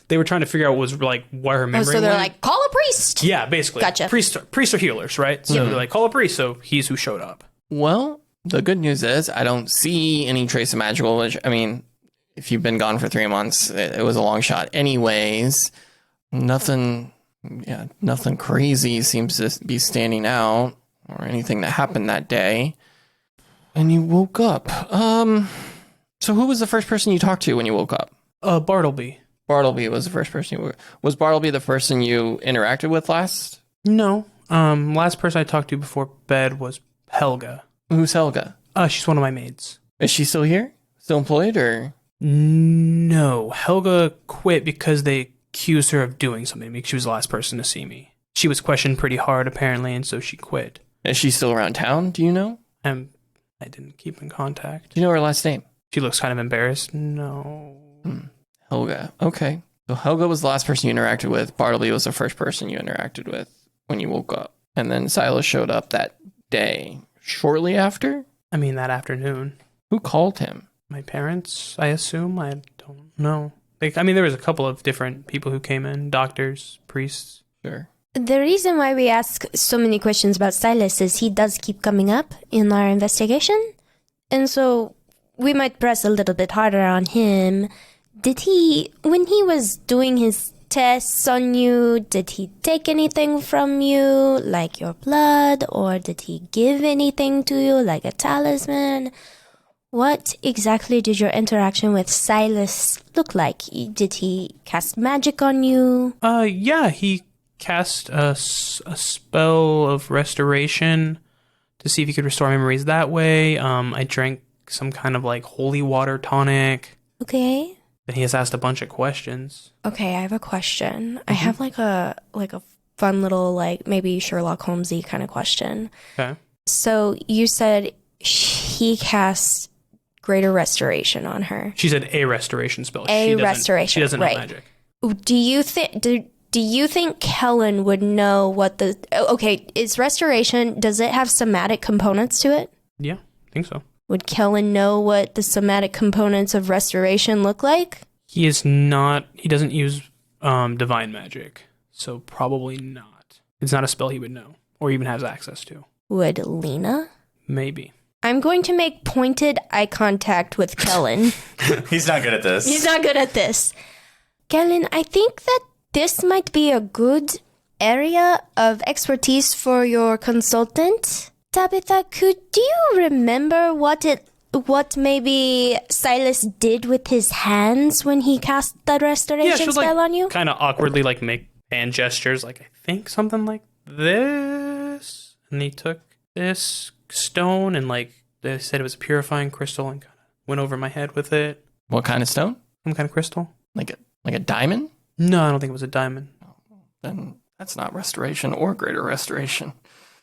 they were trying to figure out why her memory. So they're like, call a priest. Yeah, basically. Gotcha. Priests are healers, right? So they're like, call a priest. So he's who showed up. Well, the good news is I don't see any trace of magical. If you've been gone for 3 months, it was a long shot. Anyways, nothing crazy seems to be standing out or anything that happened that day. And you woke up. So who was the first person you talked to when you woke up? Bartlebee. Bartlebee was the first person was Bartlebee the person you interacted with last? No. Last person I talked to before bed was Helga. Who's Helga? She's one of my maids. Is she still here? Still employed or? No. Helga quit because they accused her of doing something because she was the last person to see me. She was questioned pretty hard apparently, and so she quit. Is she still around town? Do you know? I didn't keep in contact. Do you know her last name? She looks kind of embarrassed. No. Helga. Okay. So Helga was the last person you interacted with. Bartlebee was the first person you interacted with when you woke up. And then Silas showed up that day. Shortly after? That afternoon. Who called him? My parents, I assume. I don't know. There was a couple of different people who came in. Doctors, priests. Sure. The reason why we ask so many questions about Silas is he does keep coming up in our investigation. And so we might press a little bit harder on him. When he was doing his tests on you, did he take anything from you, like your blood, or did he give anything to you, like a talisman? What exactly did your interaction with Silas look like? Did he cast magic on you? Yeah, he cast a spell of restoration to see if he could restore memories that way. I drank some kind of holy water tonic. Okay. Then he has asked a bunch of questions. Okay, I have a question. I have a fun little maybe Sherlock Holmesy kind of question. Okay. So you said he cast greater restoration on her. She said a restoration spell. Restoration. She doesn't know right. magic. Do you think Kellen would know what the... Okay, is restoration... Does it have somatic components to it? Yeah, I think so. Would Kellen know what the somatic components of restoration look like? He is not... He doesn't use divine magic, so probably not. It's not a spell he would know, or even has access to. Would Lena? Maybe. I'm going to make pointed eye contact with Kellen. He's not good at this. He's not good at this. Kellen, I think that this might be a good area of expertise for your consultant. Tabitha, could you remember what maybe Silas did with his hands when he cast the restoration spell on you? Kind of awkwardly make hand gestures, I think something like this. And he took this stone and they said it was a purifying crystal and kind of went over my head with it. What kind of stone? Some kind of crystal. Like a diamond? No, I don't think it was a diamond. Then that's not restoration or greater restoration.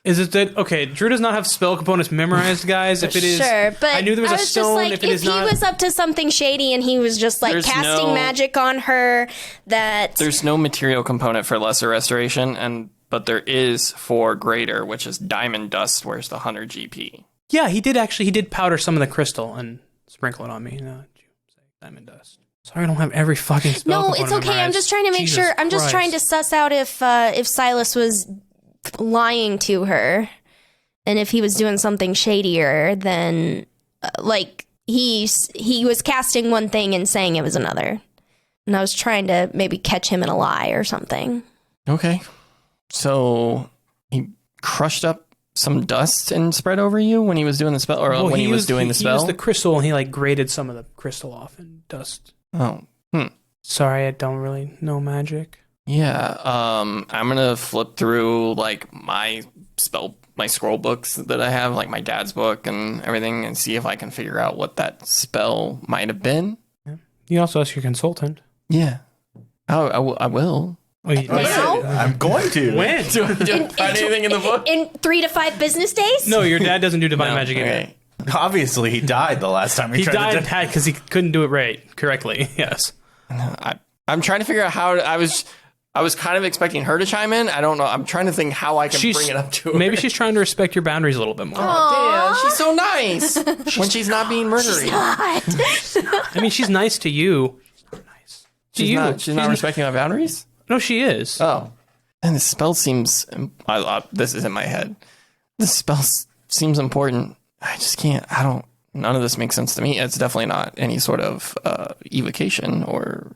Is it that... Okay, Drew does not have spell components memorized, guys. If it is... Sure, but I knew there was a stone. If it is not... If he was up to something shady and he was just casting magic on her, that... There's no material component for lesser restoration, but there is for greater, which is diamond dust, where's the 100 GP. Yeah, he did powder some of the crystal and sprinkle it on me. No, did you say diamond dust? Sorry, I don't have every fucking spell. No, it's okay. Memorized. I'm just trying to make sure. I'm just trying to suss out if Silas was lying to her, and if he was doing something shadier, then he was casting one thing and saying it was another, and I was trying to maybe catch him in a lie or something. Okay, so he crushed up some dust and spread over you when he was doing the spell, or when he was doing the spell. He used the crystal and he grated some of the crystal off and dust. Oh, Sorry, I don't really know magic. Yeah, I'm gonna flip through my scroll books that I have, my dad's book and everything, and see if I can figure out what that spell might have been. Yeah. You also ask your consultant. Yeah. Oh, I will. I'm going to. When? Do I find anything in the book? In 3 to 5 business days? No, your dad doesn't do divine magic either. Okay. Obviously, he died the last time He tried died because he couldn't do it correctly. Yes. I'm trying to figure out how I was kind of expecting her to chime in. I don't know. I'm trying to think how I can bring it up to her. Maybe she's trying to respect your boundaries a little bit more. Oh, damn. She's so nice when she's not being murdery. I mean, she's nice to you. She's not nice to you. She's not respecting my boundaries? No, she is. Oh. And the spell seems... this is in my head. The spell seems important. I just can't... None of this makes sense to me. It's definitely not any sort of evocation or...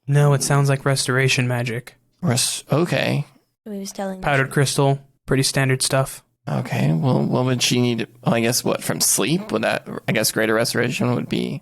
No, it sounds like restoration magic. Okay. He was telling me. Powdered crystal. Pretty standard stuff. Okay. Well, what would she need? Well, I guess from sleep? Would that... I guess greater restoration would be...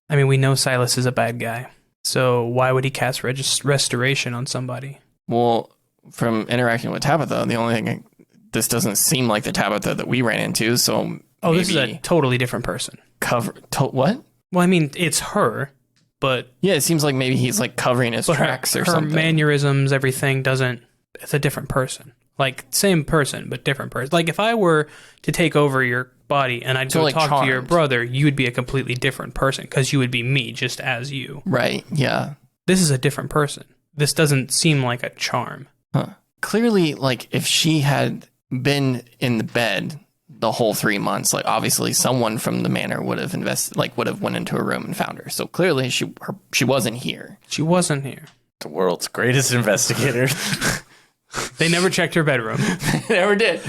I mean, we know Silas is a bad guy. So why would he cast restoration on somebody? Well, from interacting with Tabitha, the only thing... This doesn't seem like the Tabitha that we ran into, so... Oh, this is a totally different person. What? Well, I mean, it's her, but... Yeah, it seems like maybe he's covering his tracks or something. Her mannerisms, everything doesn't... It's a different person. Same person, but different person. If I were to take over your body and I'd go talk to your brother, you would be a completely different person because you would be me just as you. Right, yeah. This is a different person. This doesn't seem like a charm. Huh. Clearly, if she had been in the bed... the whole 3 months, obviously someone from the manor would have would have went into a room and found her. So clearly she wasn't here. She wasn't here. The world's greatest investigator. They never checked her bedroom. They never did.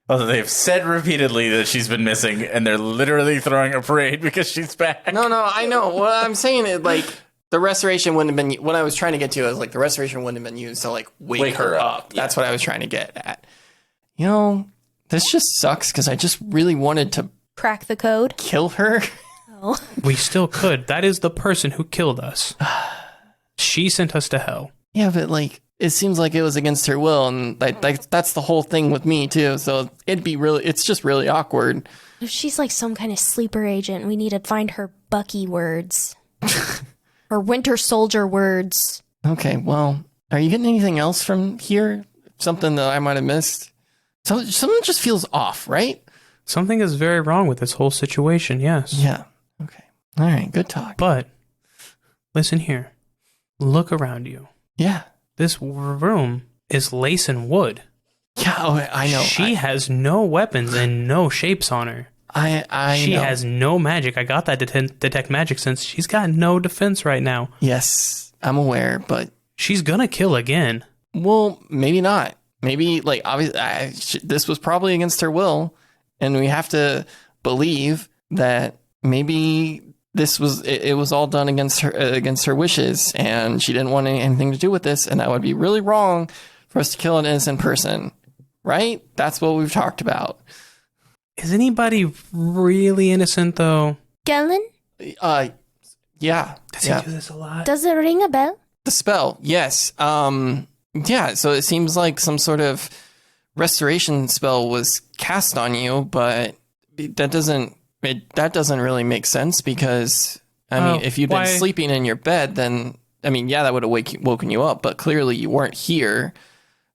Although they've said repeatedly that she's been missing, and they're literally throwing a parade because she's back. No, I know. What I'm saying is the restoration wouldn't have been. What I was trying to get to is the restoration wouldn't have been used to wake her up. Yeah. That's what I was trying to get at. This just sucks because I just really wanted to crack the code, kill her. Oh. We still could. That is the person who killed us. She sent us to hell. Yeah, but it seems like it was against her will, and that's the whole thing with me too. So it's just really awkward. If she's some kind of sleeper agent, we need to find her Bucky words, or Winter Soldier words. Okay, well, are you getting anything else from here? Something that I might have missed? Something just feels off, right? Something is very wrong with this whole situation, yes. Yeah. Okay. All right. Good talk. But, listen here. Look around you. Yeah. This room is lace and wood. Yeah, I know. She has no weapons and no shapes on her. She has no magic. I got that detect magic since she's got no defense right now. Yes, I'm aware, but she's gonna kill again. Well, maybe not. Maybe like obviously, this was probably against her will, and we have to believe that maybe this was it was all done against her wishes, and she didn't want anything to do with this, and that would be really wrong for us to kill an innocent person, right? That's what we've talked about. Is anybody really innocent, though? Kellen? Yeah. Does he do this a lot? Does it ring a bell? The spell, yes. Yeah, so it seems like some sort of restoration spell was cast on you, but that doesn't really make sense because, I mean, if you've been sleeping in your bed, then, I mean, yeah, that would have woken you up, but clearly you weren't here.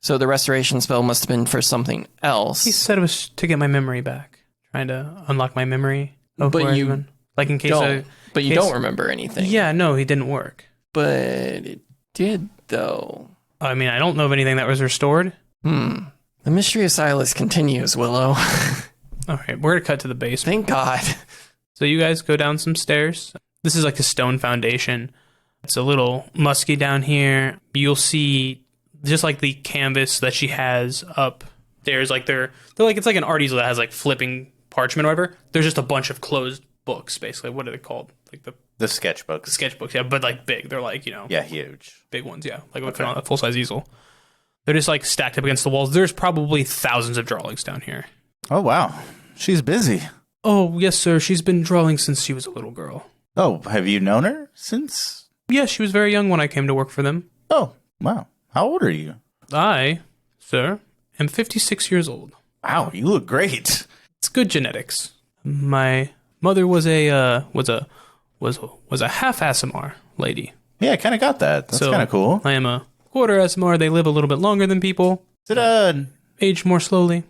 So the restoration spell must have been for something else. He said it was to get my memory back. Trying to unlock my memory. But you like in case you don't remember anything. Yeah, no, he didn't work. But it did, though. I mean, I don't know of anything that was restored. The mystery of Silas continues, Willow. All right, we're going to cut to the basement. Thank God. So you guys go down some stairs. This is like a stone foundation. It's a little musky down here. You'll see just like the canvas that she has up there's like they're like it's like an art easel that has like flipping parchment or whatever. There's just a bunch of closed books, basically. What are they called? Like the sketchbooks. The sketchbooks, yeah, but like big. They're like, yeah, huge. Big ones, yeah. Like okay. On a full size easel. They're just like stacked up against the walls. There's probably thousands of drawings down here. Oh wow. She's busy. Oh, yes, sir. She's been drawing since she was a little girl. Oh, have you known her since? Yeah, she was very young when I came to work for them. Oh, wow. How old are you? I, sir, am 56 years old. Wow, you look great. It's good genetics. My mother was a half Aasimar lady. Yeah, I kind of got that. That's kind of cool. I am a quarter Aasimar. They live a little bit longer than people. Did age more slowly?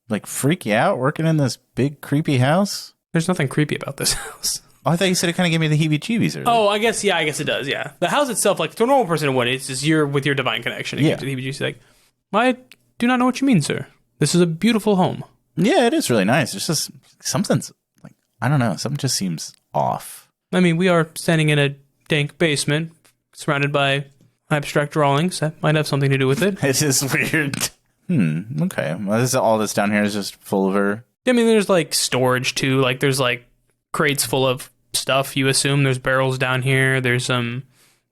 Like freak you out working in this big creepy house? There's nothing creepy about this house. Oh, I thought you said it kind of gave me the heebie-jeebies. Earlier. Oh, I guess it does, yeah. The house itself, like, to a normal person, it's just you're with your divine connection. It gives you the heebie-jeebies. Like, I do not know what you mean, sir. This is a beautiful home. Yeah, it is really nice. It's just something's, like, I don't know. Something just seems off. I mean, we are standing in a dank basement surrounded by abstract drawings. That might have something to do with it. It is weird. Okay. Well, all this down here is just full of her. I mean, there's, like, storage, too. Like, there's, like, crates full of stuff, you assume. There's barrels down here. There's some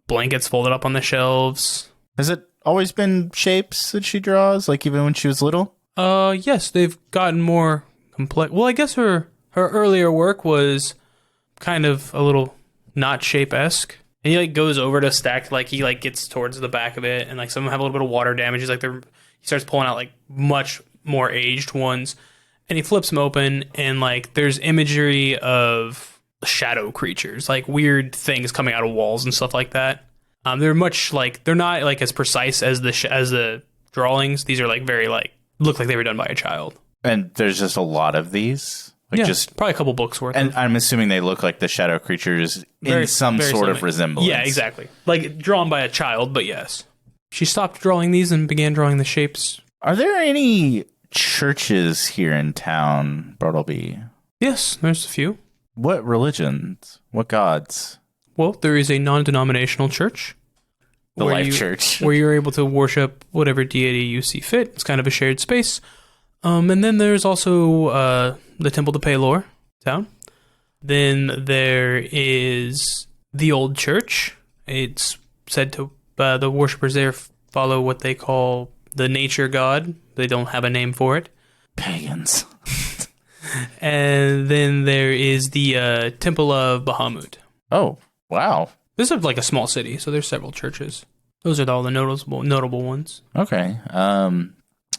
blankets folded up on the shelves. Has it always been shapes that she draws, like even when she was little? Yes, they've gotten more complex. Well, I guess her earlier work was kind of a little not shape-esque. And he like goes over to stack, like he like gets towards the back of it, and like some of them have a little bit of water damage. He's like he starts pulling out like much more aged ones. And he flips them open, and like there's imagery of shadow creatures, like weird things coming out of walls and stuff like that. They're much like they're not like as precise as the drawings. These are like very like look like they were done by a child. And there's just a lot of these. Like just probably a couple books worth. And I'm assuming they look like the shadow creatures in some sort of resemblance. Yeah, exactly. Like drawn by a child, but yes. She stopped drawing these and began drawing the shapes. Are there any churches here in town, Bartlebee? Yes, there's a few. What religions? What gods? Well, there is a non-denominational church. The Life Church. Where you're able to worship whatever deity you see fit. It's kind of a shared space. And then there's also the Temple to Pelor town. Then there is the Old Church. It's said to the worshippers there follow what they call the nature god. They don't have a name for it. Pagans. And then there is the Temple of Bahamut. Oh, wow. This is like a small city, so there's several churches. Those are all the notable ones. Okay.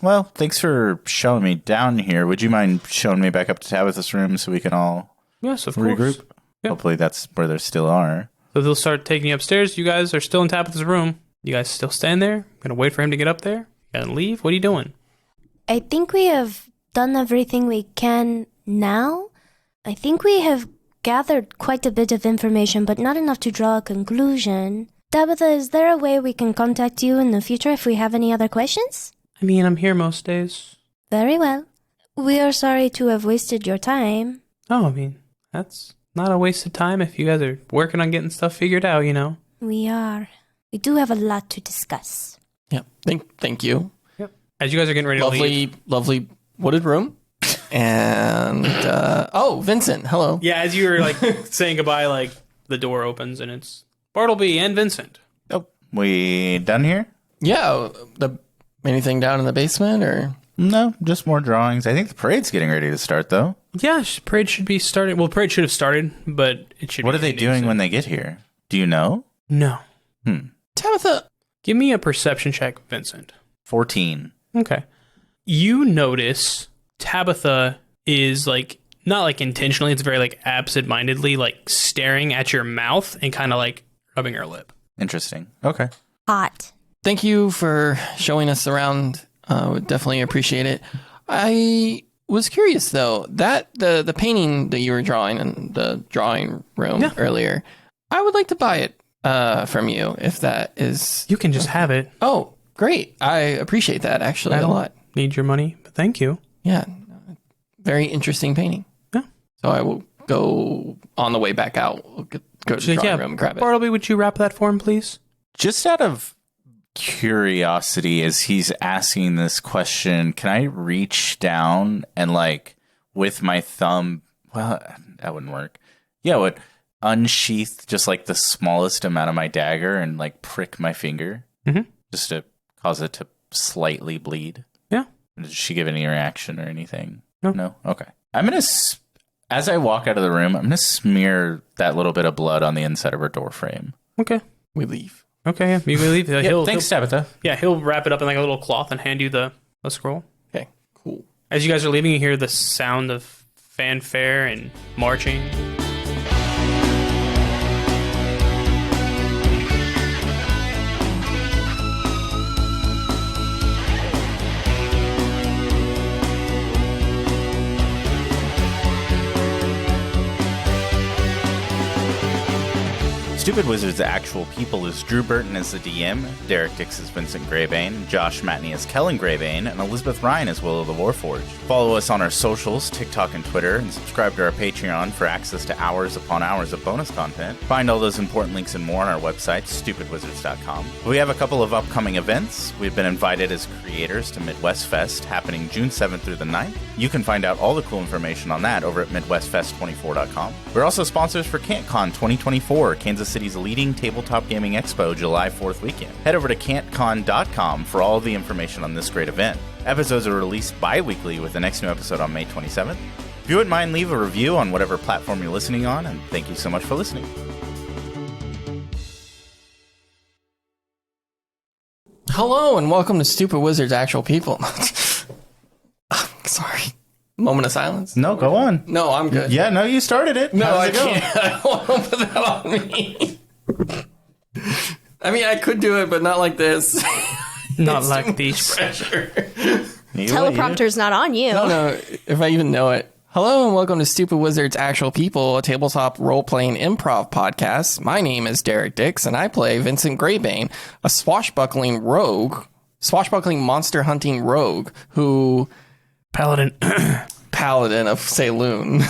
Well, thanks for showing me down here. Would you mind showing me back up to Tabitha's room so we can all regroup? Course. Yep. Hopefully that's where they still are. So they'll start taking you upstairs. You guys are still in Tabitha's room. You guys still stand there? Gonna wait for him to get up there? Gonna leave? What are you doing? I think we have done everything we can now. I think we have gathered quite a bit of information, but not enough to draw a conclusion. Tabitha, is there a way we can contact you in the future if we have any other questions? I mean, I'm here most days. Very well. We are sorry to have wasted your time. Oh, I mean, that's not a waste of time if you guys are working on getting stuff figured out, you know? We are. We do have a lot to discuss. Yeah. Thank you. Yep. As you guys are getting ready to leave. Lovely wooded room. And, Vincent, hello. Yeah, as you were, like, saying goodbye, like, the door opens and it's Bartlebee and Vincent. Oh, we done here? Yeah. Anything down in the basement, or? No, just more drawings. I think the parade's getting ready to start, though. Yeah, parade should be started. Well, parade should have started, but it should What be are they doing when they get here? Do you know? No. Tabitha. Give me a perception check, Vincent. 14. Okay. You notice Tabitha is, like, not, like, intentionally, it's very, like, absent-mindedly, like, staring at your mouth and kind of, like, rubbing her lip. Interesting. Okay. Hot. Thank you for showing us around. Would definitely appreciate it. I was curious though, that the painting that you were drawing in the drawing room earlier, I would like to buy it from you if that is. You can just have it. Oh, great! I appreciate that actually a lot. Need your money, but thank you. Yeah, very interesting painting. Yeah. So I will go on the way back out. We'll go to the drawing room and grab it. Bartleby, would you wrap that for him, please? Just out of curiosity, as he's asking this question, can I reach down and, like, with my thumb, well, that wouldn't work. Yeah, I would unsheath just, like, the smallest amount of my dagger and, like, prick my finger just to cause it to slightly bleed? Yeah. Did she give any reaction or anything? No. Okay. I'm going to, as I walk out of the room, I'm going to smear that little bit of blood on the inside of her door frame. Okay. We leave. Okay, yeah, you leave. Thanks, Tabitha. Yeah, he'll wrap it up in, like, a little cloth and hand you the scroll. Okay, cool. As you guys are leaving, you hear the sound of fanfare and marching. Stupid Wizards Actual People is Drew Burton as the DM, Derek Dix as Vincent Greybane, Josh Matney as Kellen Greybane, and Elizabeth Rein as Willow the Warforged. Follow us on our socials, TikTok and Twitter, and subscribe to our Patreon for access to hours upon hours of bonus content. Find all those important links and more on our website, stupidwizards.com. We have a couple of upcoming events. We've been invited as creators to Midwest Fest, happening June 7th through the 9th. You can find out all the cool information on that over at MidwestFest24.com. We're also sponsors for CantCon 2024, Kansas City's leading tabletop gaming expo, July 4th weekend. Head over to cantcon.com for all the information on this great event. Episodes are released bi-weekly with the next new episode on May 27th. If you wouldn't mind, leave a review on whatever platform you're listening on, and thank you so much for listening. Hello and welcome to Stupid Wizards Actual People. Sorry. Moment of silence? No, go on. No, I'm good. Yeah, no, you started it. No, How's I it going? can't. I don't want to put that on me. I mean, I could do it, but not like this. Not It's like too these. much pressure. Teleprompter's not on you. No, if I even know it. Hello and welcome to Stupid Wizards Actual People, a tabletop role-playing improv podcast. My name is Derek Dix, and I play Vincent Greybane, a swashbuckling monster hunting rogue who... Paladin. Paladin of Saloon.